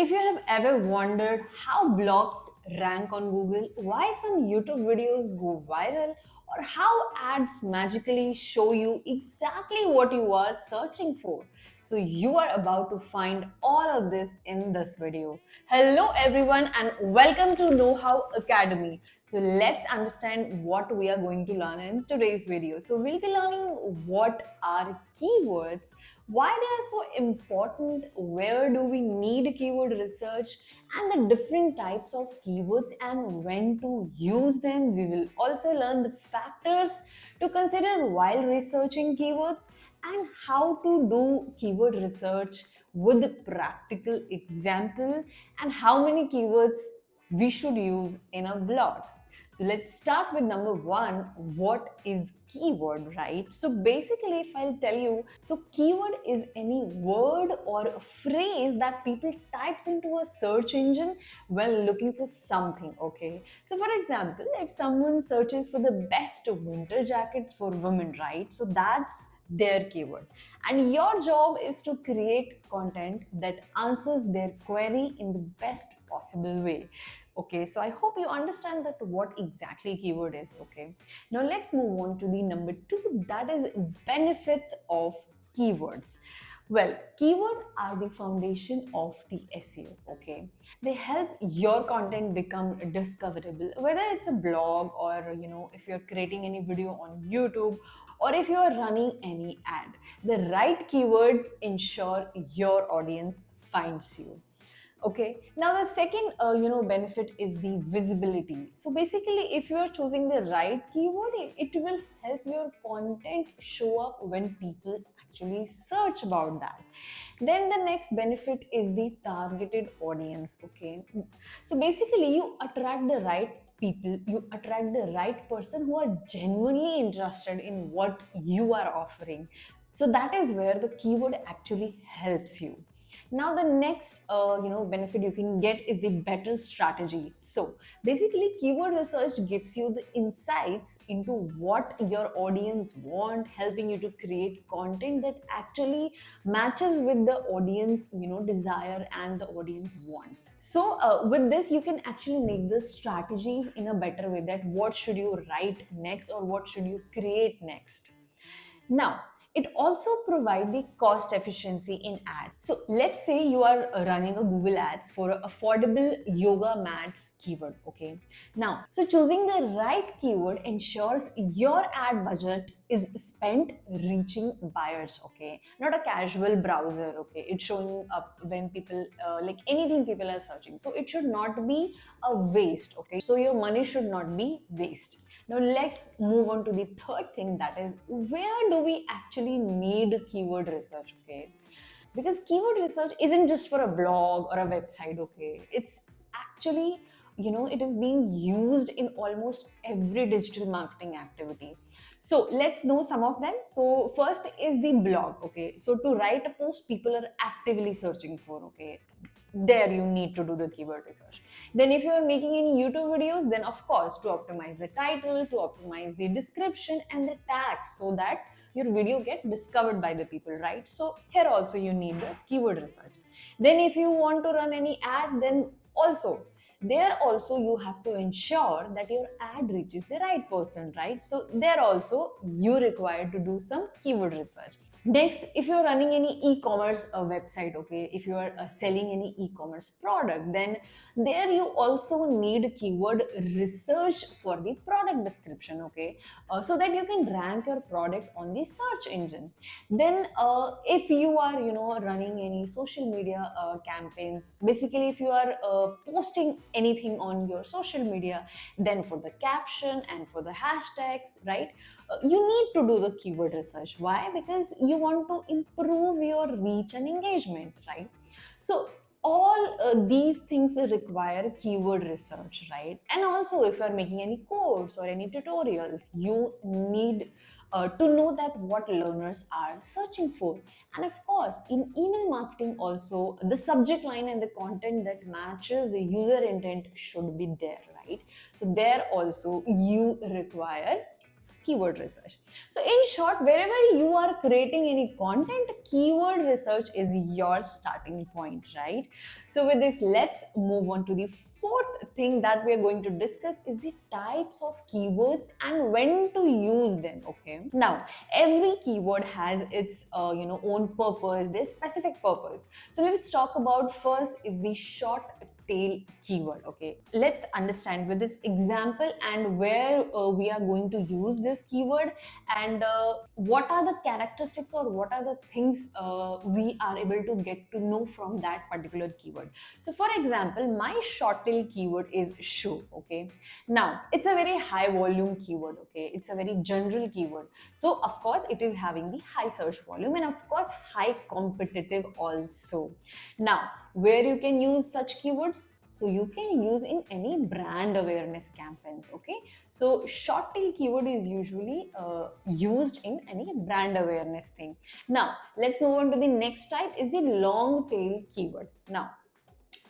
If you have ever wondered how blogs rank on Google, why some YouTube videos go viral, or how ads magically show you exactly what you are searching for, so you are about to find all of this in this video. Hello everyone and welcome to KnowHow Academy. So let's understand what we are going to learn in today's video. So we'll be learning what are keywords, why they are so important, where do we need keyword research, and the different types of keywords and when to use them. We will also learn the factors to consider while researching keywords and how to do keyword research with practical example and how many keywords we should use in our blogs. So let's start with number one. What is keyword, right? So basically, if I'll tell you, so keyword is any word or a phrase that people types into a search engine when looking for something, okay? So for example, if someone searches for the best winter jackets for women, right? So that's their keyword, and your job is to create content that answers their query in the best possible way. Okay, so I hope you understand that what exactly keyword is. Okay, now let's move on to the number two, that is benefits of keywords. Well, keywords are the foundation of the SEO. Okay, they help your content become discoverable, whether it's a blog or if you're creating any video on YouTube or if you are running any ad. The right keywords ensure your audience finds you. Okay, now the second benefit is the visibility. So basically, if you are choosing the right keyword, it will help your content show up when people actually search about that. Then the next benefit is the targeted audience. Okay, so basically you attract the right people, you attract the right person who are genuinely interested in what you are offering. So that is where the keyword actually helps you. Now the next benefit you can get is the better strategy. So basically keyword research gives you the insights into what your audience want, helping you to create content that actually matches with the audience desire and the audience wants. So with this you can actually make the strategies in a better way, that what should you write next or what should you create next. Now, it also provides the cost efficiency in ads. So let's say you are running a Google ads for an affordable yoga mats keyword, okay? Now, so choosing the right keyword ensures your ad budget is spent reaching buyers, okay? Not a casual browser, okay? It's showing up when people, like anything people are searching. So it should not be a waste, okay? So your money should not be waste. Now let's move on to the third thing, that is where do we actually need keyword research, okay? Because keyword research isn't just for a blog or a website, okay? It's actually, it is being used in almost every digital marketing activity. So let's know some of them. So first is the blog, okay? So to write a post, people are actively searching for, okay? There you need to do the keyword research. Then if you are making any YouTube videos, then of course to optimize the title, to optimize the description and the tags so that your video get discovered by the people, right? So here also you need the keyword research. Then if you want to run any ad, then also there also you have to ensure that your ad reaches the right person, right? So there also you require to do some keyword research. Next, if you're running any e-commerce website, okay, if you are selling any e-commerce product, then there you also need keyword research for the product description, okay, so that you can rank your product on the search engine. Then if you are running any social media campaigns, basically if you are posting anything on your social media, then for the caption and for the hashtags, right, you need to do the keyword research. Why? Because you want to improve your reach and engagement, right? So all these things require keyword research, right? And also if you are making any course or any tutorials, you need to know that what learners are searching for. And of course in email marketing also, the subject line and the content that matches the user intent should be there, right? So there also you require keyword research. So in short, wherever you are creating any content, keyword research is your starting point, right? So with this, let's move on to the fourth thing that we are going to discuss is the types of keywords and when to use them. Okay, now every keyword has its own purpose, their specific purpose. So let's talk about first is the short tail keyword. Okay, let's understand with this example and where we are going to use this keyword, and what are the characteristics or what are the things we are able to get to know from that particular keyword. So for example, my short tail keyword is shoe. Okay, now it's a very high volume keyword. Okay, it's a very general keyword, so of course it is having the high search volume and of course high competitive also. Now where you can use such keywords, so you can use in any brand awareness campaigns. Okay, so short tail keyword is usually used in any brand awareness thing. Now let's move on to the next type is the long tail keyword. Now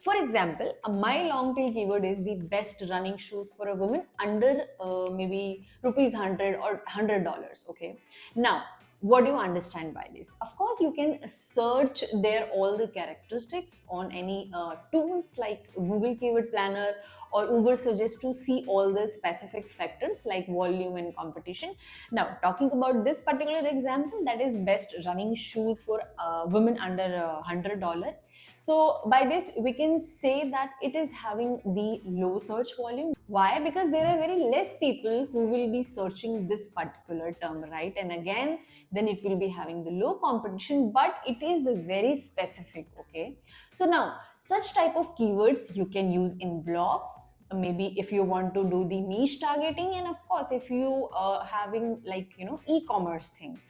for example, my long tail keyword is the best running shoes for a woman under maybe rupees 100 or $100. Okay, now what do you understand by this? Of course, you can search there all the characteristics on any tools like Google Keyword Planner or Ubersuggest to see all the specific factors like volume and competition. Now, talking about this particular example, that is best running shoes for women under $100. So by this, we can say that it is having the low search volume. Why? Because there are very less people who will be searching this particular term, right? And again, then it will be having the low competition, but it is very specific. Okay. So now, such type of keywords you can use in blogs. Maybe if you want to do the niche targeting, and of course, if you are having like e-commerce thing.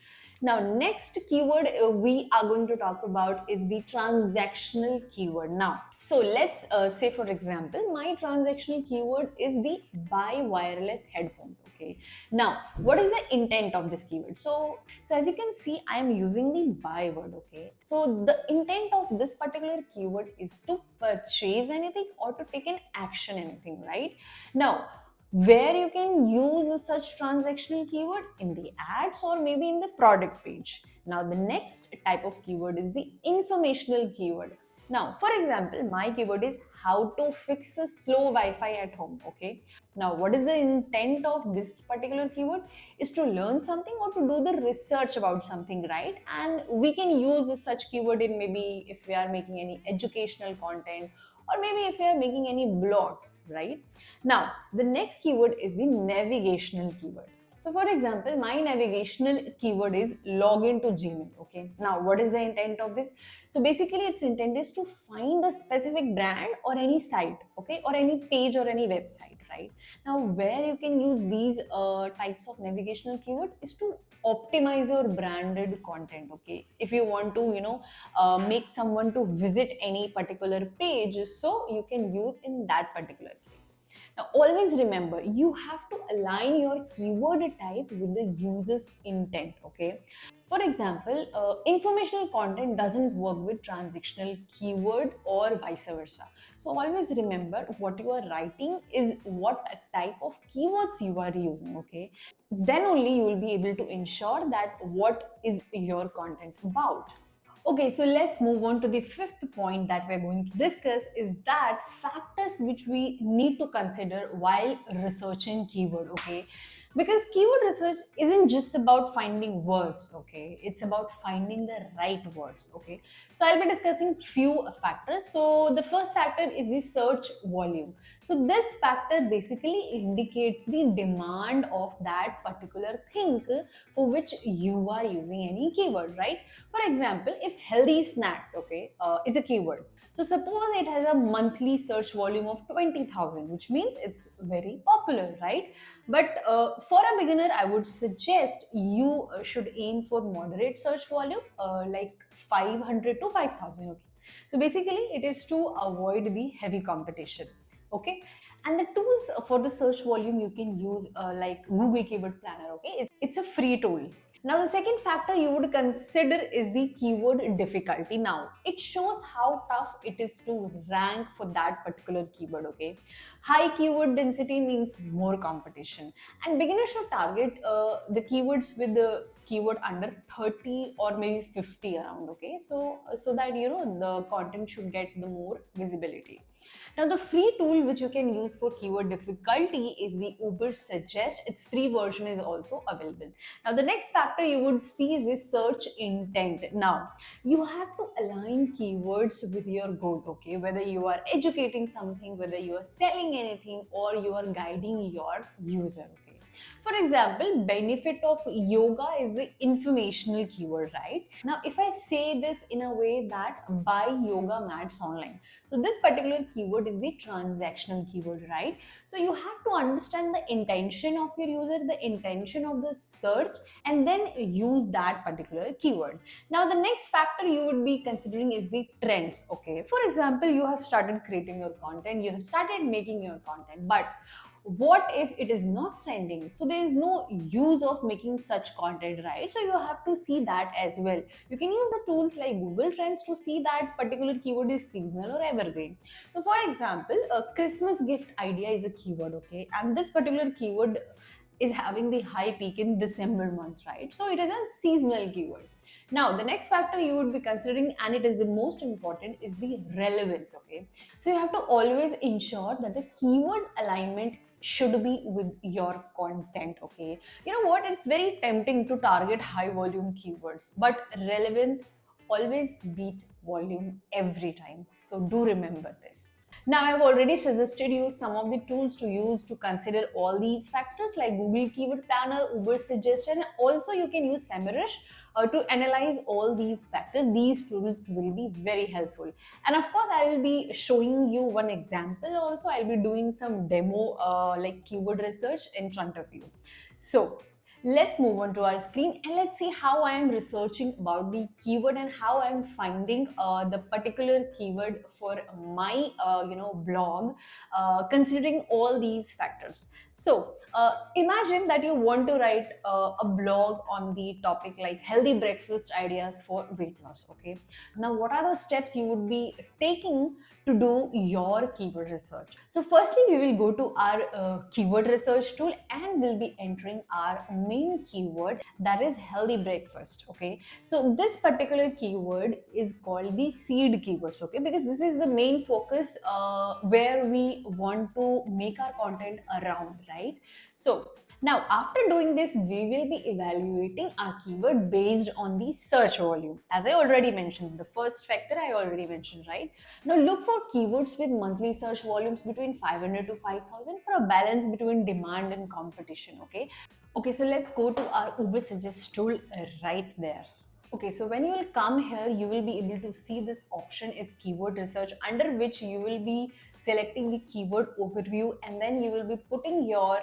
Now, next keyword we are going to talk about is the transactional keyword. Now, so let's say, for example, my transactional keyword is the buy wireless headphones. Okay. Now, what is the intent of this keyword? So as you can see, I am using the buy word. Okay. So the intent of this particular keyword is to purchase anything or to take an action anything, right? Now, where you can use such transactional keyword in the ads or maybe in the product page. Now the next type of keyword is the informational keyword. Now for example, my keyword is how to fix a slow Wi-Fi at home. Okay, now what is the intent of this particular keyword is to learn something or to do the research about something, right? And we can use such keyword in maybe if we are making any educational content or maybe if you are making any blogs, right? Now, the next keyword is the navigational keyword. So for example, my navigational keyword is login to Gmail. Okay. Now, what is the intent of this? So basically, its intent is to find a specific brand or any site, okay, or any page or any website, right? Now, where you can use these types of navigational keyword is to optimize your branded content. Okay, if you want to make someone to visit any particular page, so you can use in that particular case. Now always remember, you have to align your keyword type with the user's intent. Okay, for example, informational content doesn't work with transactional keyword or vice versa. So always remember, what you are writing is what type of keywords you are using. Okay, then only you will be able to ensure that what is your content about. Okay, so let's move on to the fifth point that we're going to discuss is that factors which we need to consider while researching keyword. Okay, because keyword research isn't just about finding words. Okay, it's about finding the right words. Okay, so I'll be discussing few factors. So the first factor is the search volume. So this factor basically indicates the demand of that particular thing for which you are using any keyword, right? For example, if healthy snacks, okay, is a keyword. So suppose it has a monthly search volume of 20,000, which means it's very popular, right? But for a beginner, I would suggest you should aim for moderate search volume, like 500 to 5,000. Okay. So basically, it is to avoid the heavy competition. Okay, and the tools for the search volume you can use like Google Keyword Planner. Okay, it's a free tool. Now, the second factor you would consider is the keyword difficulty. Now, it shows how tough it is to rank for that particular keyword. Okay, high keyword density means more competition, and beginners should target the keywords with the keyword under 30 or maybe 50 around. Okay, so that the content should get the more visibility. Now, the free tool which you can use for keyword difficulty is the Ubersuggest. Its free version is also available. Now, the next factor you would see is the search intent. Now, you have to align keywords with your goal, okay? Whether you are educating something, whether you are selling anything, or you are guiding your user, okay? For example, benefit of yoga is the informational keyword, right? Now, if I say this in a way that buy yoga mats online, so this particular keyword is the transactional keyword, right? So you have to understand the intention of your user, the intention of the search, and then use that particular keyword. Now, the next factor you would be considering is the trends, okay? For example, you have started creating your content, you have started making your content, but what if it is not trending? So there is no use of making such content, right? So you have to see that as well. You can use the tools like Google Trends to see that particular keyword is seasonal or evergreen. So for example, a Christmas gift idea is a keyword, okay, and this particular keyword is having the high peak in December month, right? So it is a seasonal keyword. Now, the next factor you would be considering, and it is the most important, is the relevance, okay? So you have to always ensure that the keywords alignment should be with your content, okay? You know what? It's very tempting to target high volume keywords, but relevance always beat volume every time. So do remember this. Now, I've already suggested you some of the tools to use to consider all these factors like Google Keyword Planner, Ubersuggest, and also you can use Semrush to analyze all these factors. These tools will be very helpful. And of course, I will be showing you one example also. I'll be doing some demo like keyword research in front of you. So, let's move on to our screen and let's see how I am researching about the keyword and how I am finding the particular keyword for my blog, considering all these factors. So imagine that you want to write a blog on the topic like healthy breakfast ideas for weight loss. Okay, now what are the steps you would be taking to do your keyword research? So firstly, we will go to our keyword research tool and we'll be entering our main keyword, that is healthy breakfast. Okay, so this particular keyword is called the seed keywords, okay, because this is the main focus where we want to make our content around, right? So now, after doing this, we will be evaluating our keyword based on the search volume. As I already mentioned, the first factor I already mentioned, right? Now, look for keywords with monthly search volumes between 500 to 5,000 for a balance between demand and competition, okay? Okay, so let's go to our Ubersuggest tool right there. Okay, so when you will come here, you will be able to see this option is keyword research, under which you will be selecting the keyword overview, and then you will be putting your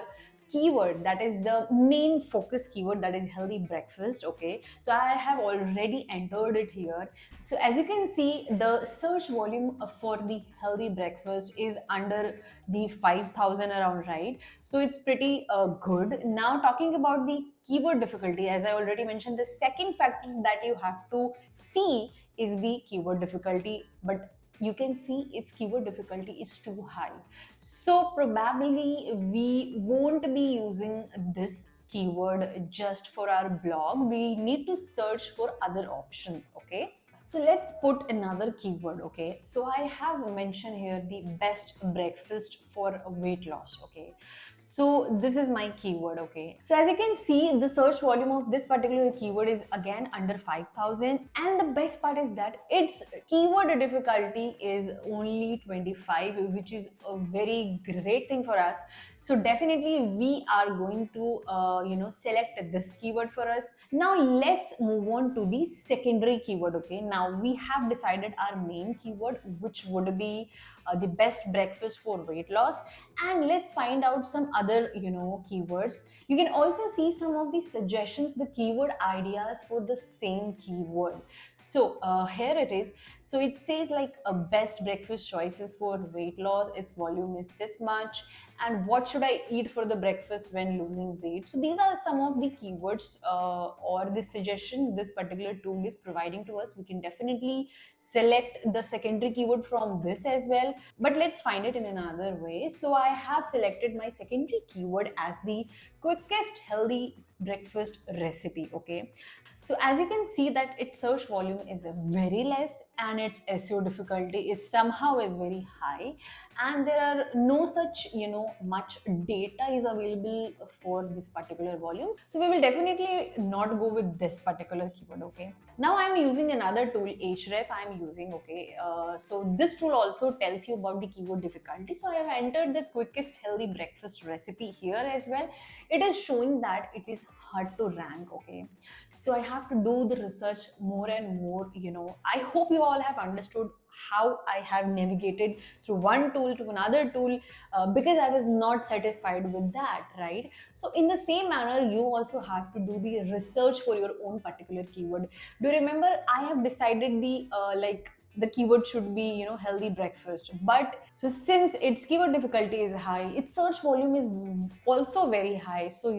keyword, that is the main focus keyword, that is healthy breakfast. Okay, so I have already entered it here. So as you can see, the search volume for the healthy breakfast is under the 5,000 around, right? So it's pretty good. Now talking about the keyword difficulty, as I already mentioned, the second factor that you have to see is the keyword difficulty, but you can see its keyword difficulty is too high. So probably we won't be using this keyword just for our blog. We need to search for other options, okay? So let's put another keyword, okay? So I have mentioned here the best breakfast for weight loss, okay? So this is my keyword, okay? So as you can see, the search volume of this particular keyword is again under 5,000, and the best part is that its keyword difficulty is only 25, which is a very great thing for us. So definitely we are going to select this keyword for us. Now let's move on to the secondary keyword, okay? Now we have decided our main keyword, which would be the best breakfast for weight loss, and let's find out some other keywords. You can also see some of the suggestions, the keyword ideas for the same keyword. So here it is. So it says like a best breakfast choices for weight loss, its volume is this much, and what should I eat for the breakfast when losing weight. So these are some of the keywords or this suggestion this particular tool is providing to us. We can definitely select the secondary keyword from this as well, but let's find it in another way. So I have selected my secondary keyword as the quickest healthy breakfast recipe. Okay, so as you can see that its search volume is very less and its SEO difficulty is somehow is very high, and there are no such much data is available for this particular volume. So we will definitely not go with this particular keyword. Okay, now I'm using another tool, Ahref I'm using. Okay, so this tool also tells you about the keyword difficulty. So I have entered the quickest healthy breakfast recipe here as well. It is showing that it is hard to rank. Okay, so I have to do the research more and more. I hope you all have understood how I have navigated through one tool to another tool, because I was not satisfied with that, right? So in the same manner, you also have to do the research for your own particular keyword. Do you remember I have decided the keyword should be healthy breakfast, but so since its keyword difficulty is high, its search volume is also very high, so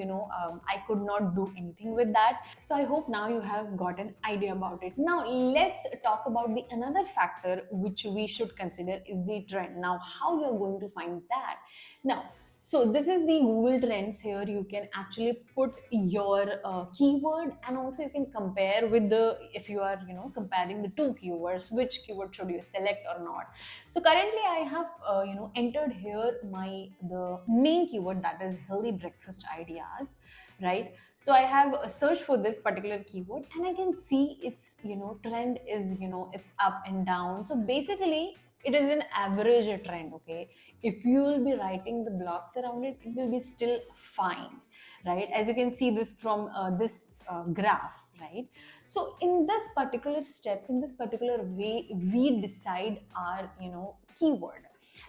I could not do anything with that. So I hope now you have got an idea about it. Now let's talk about the another factor which we should consider is the trend. Now how you are going to find that? Now, so this is the Google Trends. Here you can actually put your keyword, and also you can compare with the, if you are comparing the two keywords, which keyword should you select or not. So currently I have entered here the main keyword, that is healthy breakfast ideas, right? So I have searched for this particular keyword, and I can see its trend is it's up and down. So basically it is an average trend. Okay, if you will be writing the blocks around it, it will be still fine, right? As you can see this from this graph, right? So in this particular steps, in this particular way, we decide our keyword.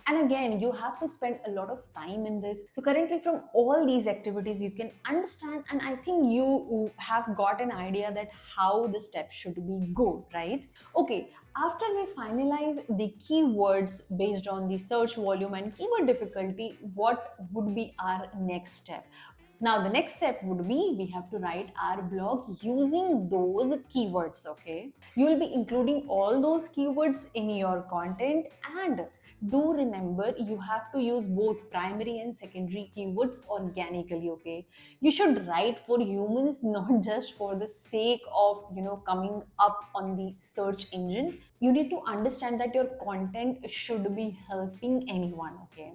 And again, you have to spend a lot of time in this. So currently from all these activities you can understand, and I think you have got an idea that how the steps should be go, right? Okay, after we finalize the keywords based on the search volume and keyword difficulty, what would be our next step? Now, the next step would be we have to write our blog using those keywords. Okay, you will be including all those keywords in your content, and do remember you have to use both primary and secondary keywords organically. Okay, you should write for humans, not just for the sake of coming up on the search engine. You need to understand that your content should be helping anyone. Okay,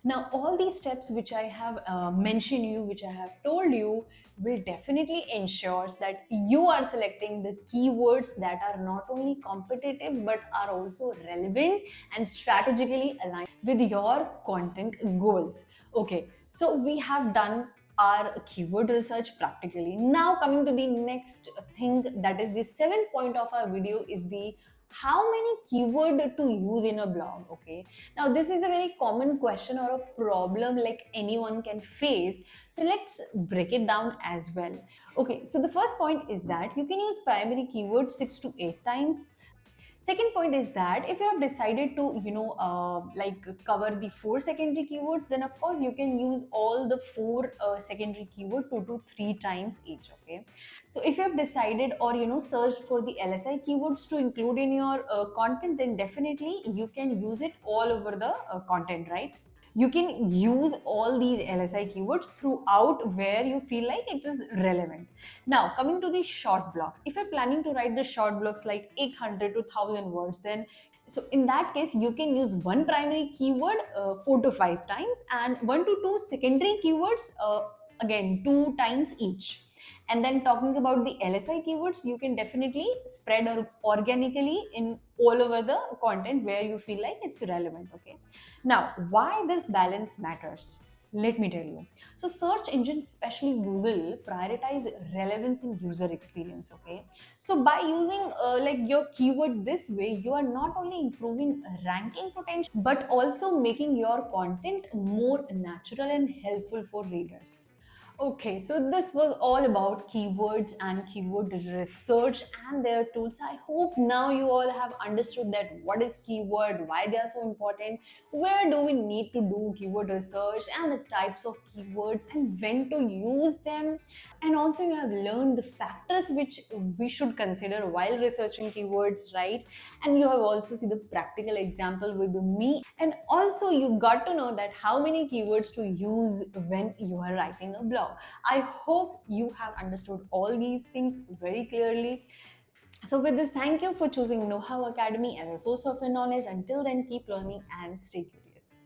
now, all these steps which I have mentioned you, which I have told you, will definitely ensure that you are selecting the keywords that are not only competitive but are also relevant and strategically aligned with your content goals. Okay, so we have done our keyword research practically. Now coming to the next thing, that is the seventh point of our video, is the how many keyword to use in a blog. Okay, now this is a very common question or a problem like anyone can face, so let's break it down as well. Okay, so the first point is that you can use primary keywords 6 to 8 times. Second point is that if you have decided to cover the 4 secondary keywords, then of course you can use all the 4 secondary keyword 2 to 3 times each. Okay, so if you have decided or searched for the LSI keywords to include in your content, then definitely you can use it all over the content, right? You can use all these LSI keywords throughout where you feel like it is relevant. Now, coming to the short blocks. If you're planning to write the short blocks like 800 to 1000 words, then so in that case, you can use one primary keyword 4 to 5 times and 1 to 2 secondary keywords again 2 times each. And then talking about the LSI keywords, you can definitely spread organically in all over the content where you feel like it's relevant. Okay. Now, why this balance matters? Let me tell you. So search engines, especially Google, prioritize relevance and user experience. Okay. So by using your keyword this way, you are not only improving ranking potential, but also making your content more natural and helpful for readers. Okay, so this was all about keywords and keyword research and their tools. I hope now you all have understood that what is keyword, why they are so important, where do we need to do keyword research, and the types of keywords and when to use them. And also you have learned the factors which we should consider while researching keywords, right? And you have also seen the practical example with me, and also you got to know that how many keywords to use when you are writing a blog. I hope you have understood all these things very clearly. So with this, thank you for choosing KnowHow Academy as a source of your knowledge. Until then, keep learning and stay curious.